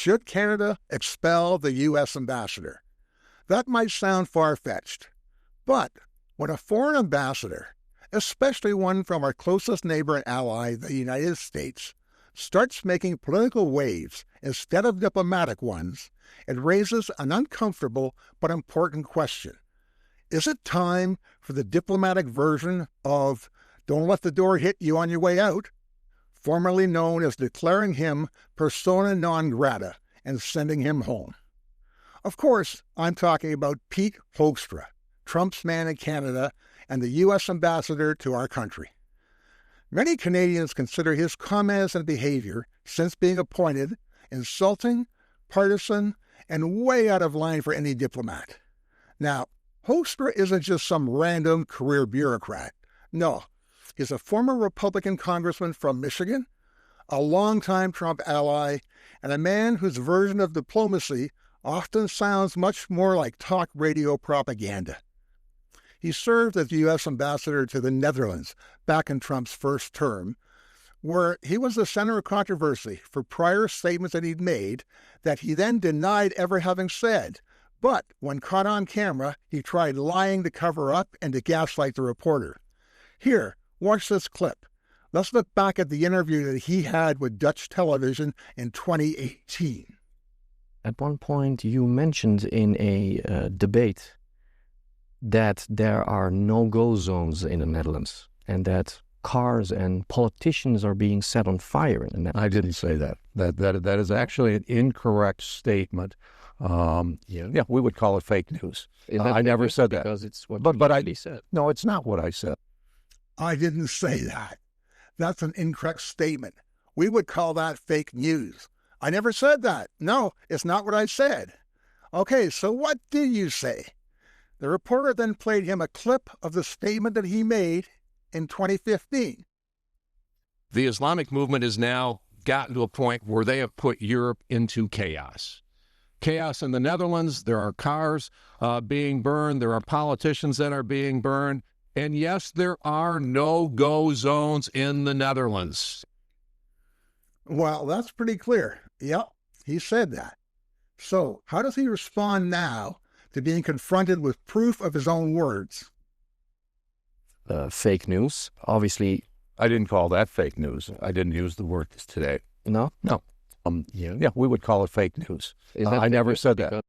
Should Canada expel the U.S. ambassador? That might sound far-fetched, but when a foreign ambassador, especially one from our closest neighbor and ally, the United States, starts making political waves instead of diplomatic ones, it raises an uncomfortable but important question. Is it time for the diplomatic version of "don't let the door hit you on your way out," formerly known as declaring him persona non grata and sending him home? Of course, I'm talking about Pete Hoekstra, Trump's man in Canada and the U.S. ambassador to our country. Many Canadians consider his comments and behavior since being appointed insulting, partisan, and way out of line for any diplomat. Now, Hoekstra isn't just some random career bureaucrat. No, he's a former Republican congressman from Michigan, a longtime Trump ally, and a man whose version of diplomacy often sounds much more like talk radio propaganda. He served as U.S. ambassador to the Netherlands back in Trump's first term, where he was the center of controversy for prior statements that he'd made that he then denied ever having said. But when caught on camera, he tried lying to cover up and to gaslight the reporter. Here, watch this clip. Let's look back at the interview that he had with Dutch television in 2018. At one point, you mentioned in a debate that there are no-go zones in the Netherlands and that cars and politicians are being set on fire in the Netherlands. I didn't say that. That is actually an incorrect statement. Yeah, we would call it fake news. I never said that. Because it's what but I said. No, it's not what I said. I didn't say that. That's an incorrect statement. We would call that fake news. I never said that. No, it's not what I said. Okay, so what did you say? The reporter then played him a clip of the statement that he made in 2015. The Islamic movement has now gotten to a point where they have put Europe into chaos. Chaos in the Netherlands. There are cars being burned. There are politicians that are being burned. And yes, there are no-go zones in the Netherlands. Well, that's pretty clear. Yep, he said that. So how does he respond now to being confronted with proof of his own words? Fake news, obviously. I didn't call that fake news. I didn't use the word today. No? No. Yeah, we would call it fake news. I never said that.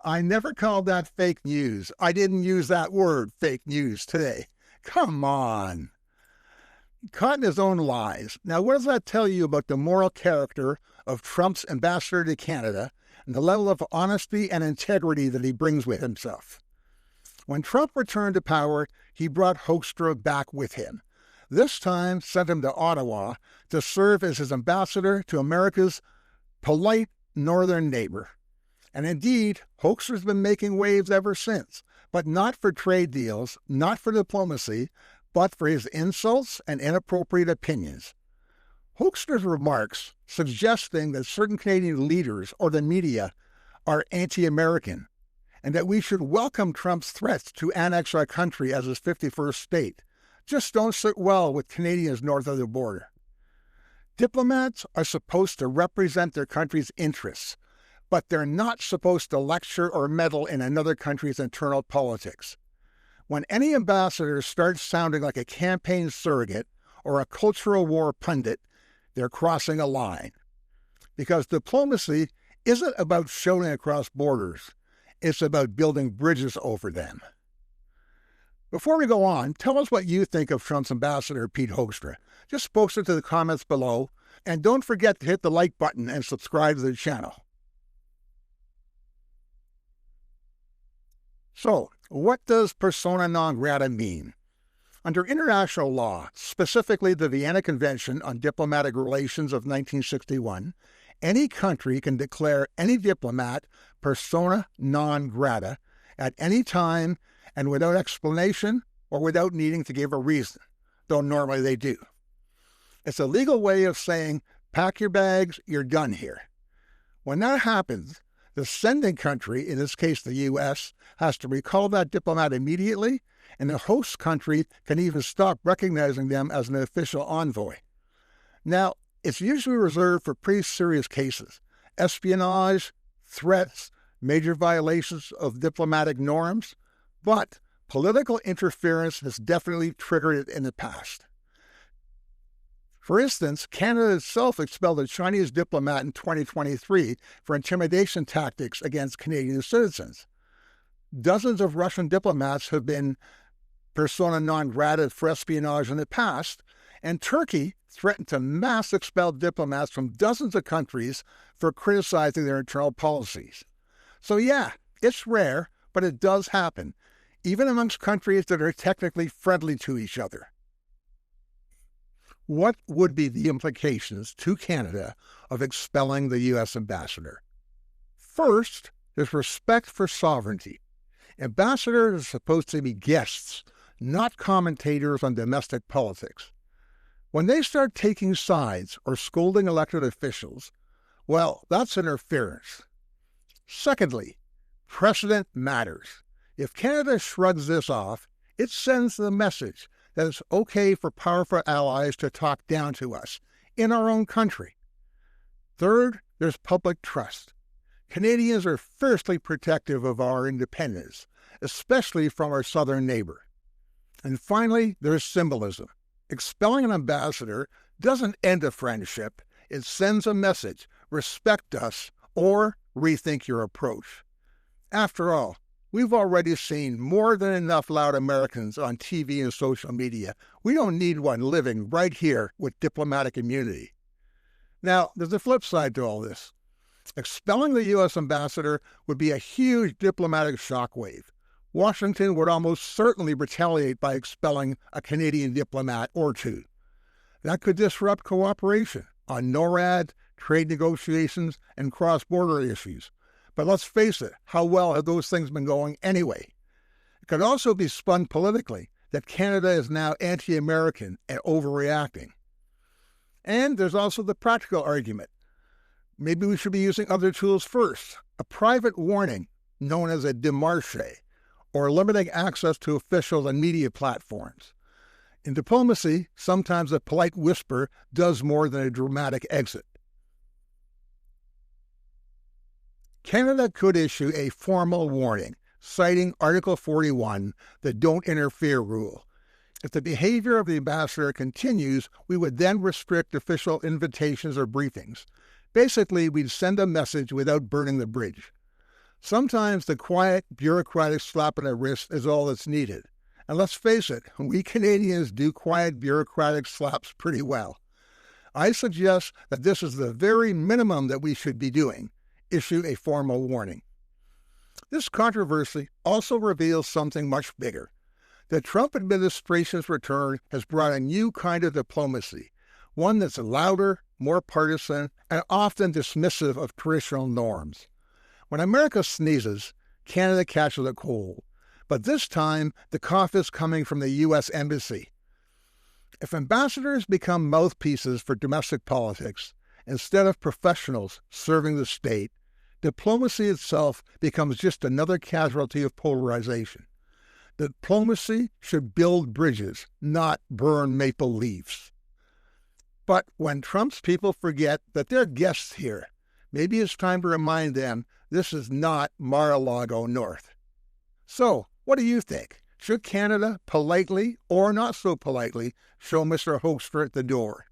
I never called that fake news. I didn't use that word, fake news, today. Come on. Caught in his own lies. Now, what does that tell you about the moral character of Trump's ambassador to Canada and the level of honesty and integrity that he brings with himself? When Trump returned to power, he brought Hoekstra back with him. This time, sent him to Ottawa to serve as his ambassador to America's polite northern neighbor. And indeed, Hoekstra's been making waves ever since, but not for trade deals, not for diplomacy, but for his insults and inappropriate opinions. Hoekstra's remarks suggesting that certain Canadian leaders or the media are anti-American and that we should welcome Trump's threats to annex our country as his 51st state just don't sit well with Canadians north of the border. Diplomats are supposed to represent their country's interests, but they're not supposed to lecture or meddle in another country's internal politics. When any ambassador starts sounding like a campaign surrogate or a cultural war pundit, they're crossing a line. Because diplomacy isn't about shouting across borders. It's about building bridges over them. Before we go on, tell us what you think of Trump's ambassador, Pete Hoekstra. Just post it to the comments below, and don't forget to hit the like button and subscribe to the channel. So, what does persona non grata mean? Under international law, specifically the Vienna Convention on Diplomatic Relations of 1961, any country can declare any diplomat persona non grata at any time and without explanation or without needing to give a reason, though normally they do. It's a legal way of saying, pack your bags, you're done here. When that happens, the sending country, in this case the U.S., has to recall that diplomat immediately, and the host country can even stop recognizing them as an official envoy. Now, It's usually reserved for pretty serious cases: espionage, threats, major violations of diplomatic norms, but political interference has definitely triggered it in the past. For instance, Canada itself expelled a Chinese diplomat in 2023 for intimidation tactics against Canadian citizens. Dozens of Russian diplomats have been persona non grata for espionage in the past, and Turkey threatened to mass expel diplomats from dozens of countries for criticizing their internal policies. So yeah, it's rare, but it does happen, even amongst countries that are technically friendly to each other. What would be the implications to Canada of expelling the U.S. ambassador? First, there's respect for sovereignty. Ambassadors are supposed to be guests, not commentators on domestic politics. When they start taking sides or scolding elected officials, well, that's interference. Secondly, precedent matters. If Canada shrugs this off, it sends the message that it's okay for powerful allies to talk down to us in our own country. Third, there's public trust. Canadians are fiercely protective of our independence, especially from our southern neighbor. And finally, there's symbolism. Expelling an ambassador doesn't end a friendship. It sends a message: respect us or rethink your approach. After all, we've already seen more than enough loud Americans on TV and social media. We don't need one living right here with diplomatic immunity. Now, there's a flip side to all this. Expelling the U.S. ambassador would be a huge diplomatic shockwave. Washington would almost certainly retaliate by expelling a Canadian diplomat or two. That could disrupt cooperation on NORAD, trade negotiations, and cross-border issues. But let's face it, how well have those things been going anyway? It could also be spun politically that Canada is now anti-American and overreacting. And there's also the practical argument. Maybe we should be using other tools first. A private warning, known as a démarche, or limiting access to official and media platforms. In diplomacy, sometimes a polite whisper does more than a dramatic exit. Canada could issue a formal warning, citing Article 41, the Don't Interfere rule. If the behavior of the ambassador continues, we would then restrict official invitations or briefings. Basically, we'd send a message without burning the bridge. Sometimes the quiet, bureaucratic slap on the wrist is all that's needed. And let's face it, we Canadians do quiet, bureaucratic slaps pretty well. I suggest that this is the very minimum that we should be doing: issue a formal warning. This controversy also reveals something much bigger. The Trump administration's return has brought a new kind of diplomacy, one that's louder, more partisan, and often dismissive of traditional norms. When America sneezes, Canada catches a cold. But this time, the cough is coming from the U.S. Embassy. If ambassadors become mouthpieces for domestic politics, instead of professionals serving the state, diplomacy itself becomes just another casualty of polarization. Diplomacy should build bridges, not burn maple leaves. But when Trump's people forget that they're guests here, maybe it's time to remind them this is not Mar-a-Lago North. So, what do you think? Should Canada politely or not so politely show Mr. Hoekstra at the door?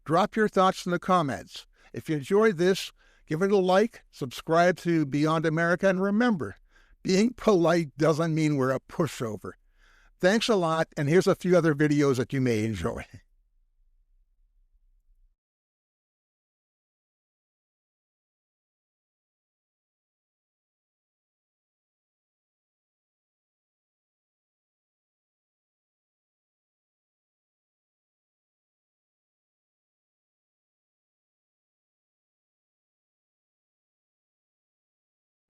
Drop your thoughts in the comments. If you enjoyed this, give it a like, subscribe to Beyond America, and remember, being polite doesn't mean we're a pushover. Thanks a lot, and here's a few other videos that you may enjoy.